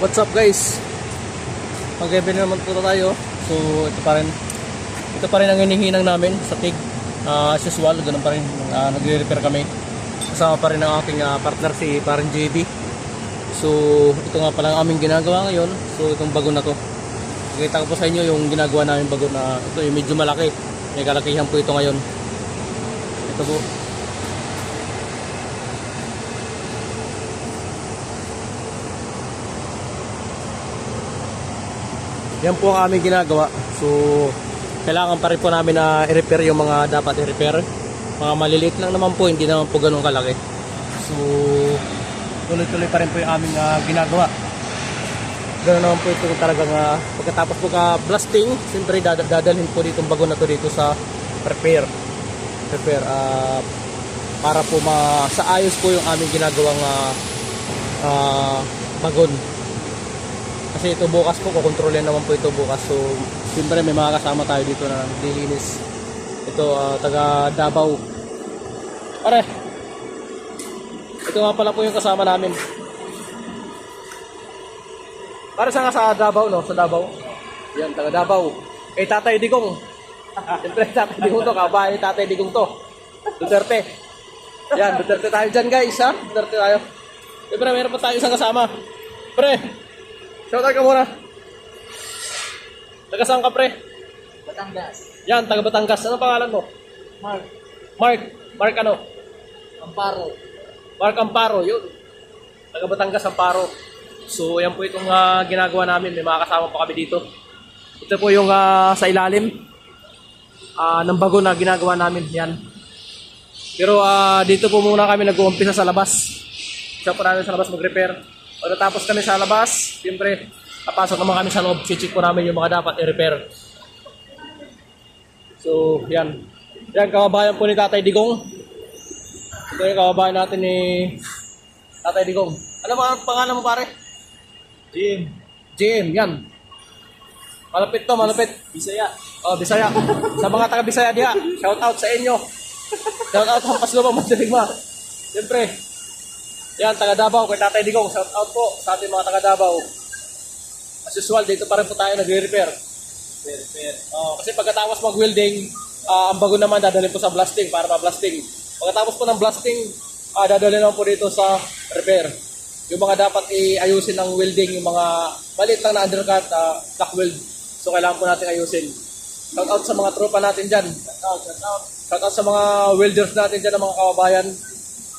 What's up guys? Mag-event naman po tayo. So ito pa rin ang hinihinang namin sa TIG. As usual, ganun pa rin. Nagre-repair kami. Kasama pa rin ang aking partner si parang JB. So ito nga pala ang aming ginagawa ngayon. So itong bago na to, nakita ko po sa inyo yung ginagawa namin bago na ito, yung medyo malaki. May kalakihan po ito ngayon. Ito po. Yan po ang aming ginagawa. So kailangan pa rin po namin na i-repair yung mga dapat i-repair. Mga maliliit lang naman po, hindi naman po ganun kalaki. So tuloy-tuloy pa rin po yung aming ginagawa. Ganoon naman po ito talagang pagkatapos po ka blasting, siyempre dadalhin po dito bago na to dito sa repair para po sa ayos po yung aming ginagawang bagon. Kasi ito bukas po, kukontrolin naman po ito bukas. So, siyempre may mga kasama tayo dito na nililinis. Ito, taga Davao. Pare, ito nga pala po yung kasama namin. Pare, saan nga sa Davao, no? Sa Davao. Yan, taga Davao. Tatay Digong. Siyempre, Tatay Digong to. Kabahay ni Tatay Digong to. Duterte. Yan, Duterte tayo dyan guys, ha? Duterte tayo. Siyempre, meron pa tayo isang kasama. Pre, shoutout ka muna. Taga saan ka, pre? Batangas. Yan, taga Batangas. Ano pangalan mo? Mark. Mark ano? Amparo. Mark Amparo, yun. Taga Batangas, Amparo. So, yan po itong ginagawa namin. May mga kasama pa kami dito. Ito po yung sa ilalim ng bago na ginagawa namin. Yan. Pero dito po muna kami nag-uumpisa sa labas. Siya po namin sa labas mag-repair. Pag natapos kami sa labas, siyempre, papasok naman kami sa loob. Check po namin yung mga dapat i-repair. So, yan. Yan, kababayan po ni Tatay Digong. Ito yung kababayan natin ni Tatay Digong. Ano ba ang pangalan mo, pare? Jim, yan. Malapit to, malapit. Bisaya. Oh, Bisaya. Sa mga taga Bisaya diha, shout out sa inyo. Shout out sa Paslubang Mandirigma. Siyempre, yan, taga Davao, kay Tatay Digong, shout out po sa ating mga taga Davao. As usual, dito pa rin po tayo nagre-repair. Kasi pagkatapos mag-welding, ang bago naman dadalhin po sa blasting para ma-blasting. Pagkatapos po ng blasting, dadalhin naman po dito sa repair. Yung mga dapat i-ayusin ng welding, yung mga maliit lang na undercut, black weld. So kailangan po natin ayusin. Shout out sa mga tropa natin dyan. Shout out sa mga welders natin dyan, ng mga kababayan.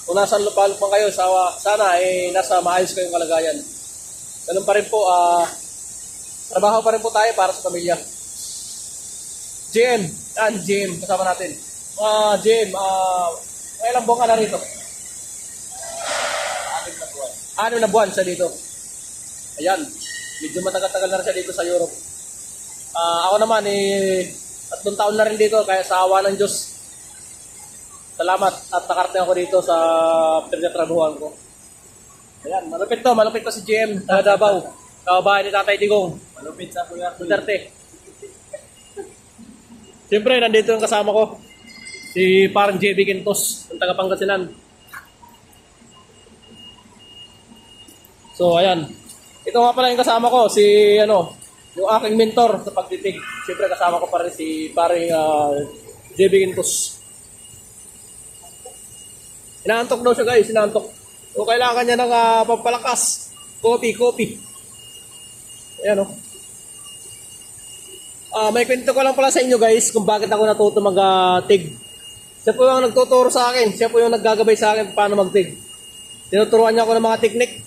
Kung nasa lupalupang kayo, sana nasa maayos kayong kalagayan. Ganun pa rin po, trabaho pa rin po tayo para sa pamilya. GM, kasama natin. GM, ilang buwan ka na rito? 6 na buwan siya dito. Ayan, medyo matagal-tagal na rin siya dito sa Europe. Ako naman, 3 taon na rin dito, kaya sa awa ng Diyos, salamat at nakarating ako dito sa pinagtatrabuhan ko. Ayan, malupit to si GM, taga Davao. Kababayan ni Tatay Digong. Malupit sa Kuya Duterte. Siyempre, nandito yung kasama ko. Si parang JB Quintos, ang taga Pangasinan. So, ayan. Ito nga pala yung kasama ko, yung aking mentor sa pagtitig. Siyempre, kasama ko pa rin si parang JB Quintos. Inaantok daw siya guys, inaantok. So, kailangan niya ng pampalakas. Coffee. Ayan o. May kwento ko lang pala sa inyo guys kung bakit ako natuto mag-tig. Siya po yung nagtuturo sa akin. Siya po yung naggagabay sa akin paano mag-tig. Tinuturuan niya ako ng mga technique.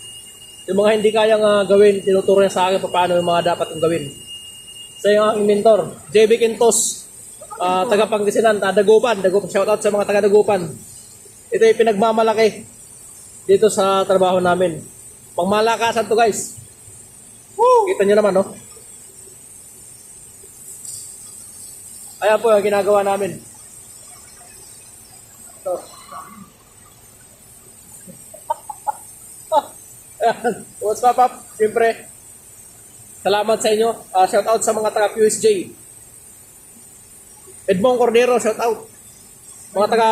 Yung mga hindi kayang gawin, tinuturo niya sa akin paano yung mga dapat kong gawin. Siya yung aking mentor, JB Quintos. Taga Pangasinan, Dagupan. Shoutout sa mga taga Dagupan. Ito yung pinagmamalaki dito sa trabaho namin. Pangmalakasan to guys. Woo! Kita nyo naman, no? Ayan po yung ginagawa namin. Ito. What's up? Siyempre, salamat sa inyo. Shout out sa mga taga QSJ. Edmond Cordero, shout out. Mga taga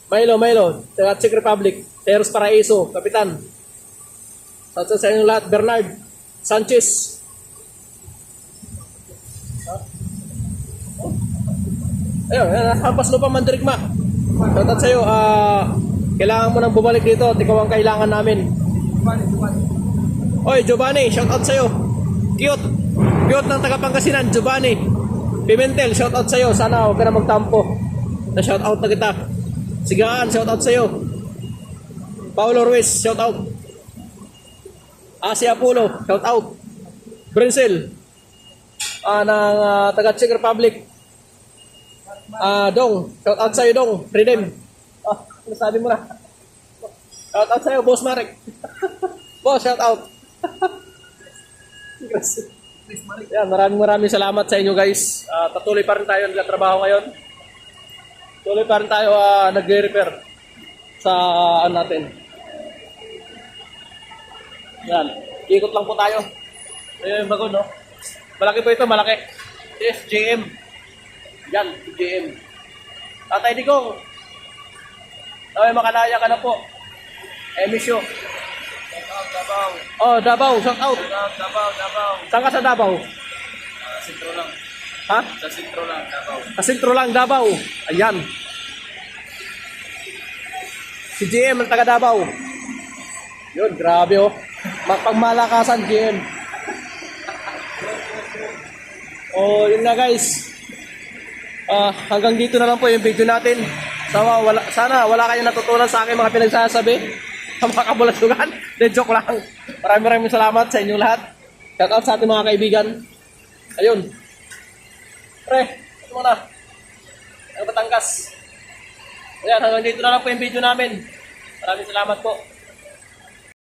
Milo, taga Czech Republic. Teros Paraiso, Kapitan. Shout out sa inyong lahat. Bernard Sanchez. Ayun, hampas lupa Mandirigma. Shout out sa'yo. Kailangan mo nang bumalik dito at ikaw ang kailangan namin. Oy, Giovanni, shout out sa'yo. Cute. Cute ng taga Pangasinan, Giovanni. Pimentel, shout out sa'yo. Sana huwag ka na magtampo. Na shout out na kita. Sigaan, shout out sa'yo. Paulo Ruiz, shout out. Asia Apollo, shout out. Brenzel, ng taga Czech Republic. Dong, shout out sa'yo Dong. Freedom. Ano sabi mo na? Shout out sa'yo, Boss Marek. Boss, shout out. Yan, maraming salamat sa inyo guys. Patuloy pa rin tayo nagtatrabaho ngayon. Tuloy pa rin tayo nagre-repair sa natin. Yan, ikot lang po tayo. Ayun yung bago, no? Malaki po ito, malaki. FJM. Yan, FJM. Tatay Digong. Ay, makalaya ka na po. Emisyo. Davao. Oh, Davao, shout out. Davao. Saan ka sa Davao? Sintro lang. Ha? Sa sintro lang, Davao. Kasintro lang, Davao. Ayan. Si GM ang taga Davao. Yun, grabe oh. Pagmalakasan, GM. Oh, yun nga guys. Hanggang dito na lang po yung video natin. Sana wala kayong natutunan sa aking mga pinagsasabi. Sa mga kabulatugan. De joke lang. Maraming salamat sa inyong lahat. Shout out sa ating mga kaibigan. Ayun. Pre, ito mo na. Ang Batangas. Ayan, hanggang dito na lang po yung video namin. Maraming salamat po.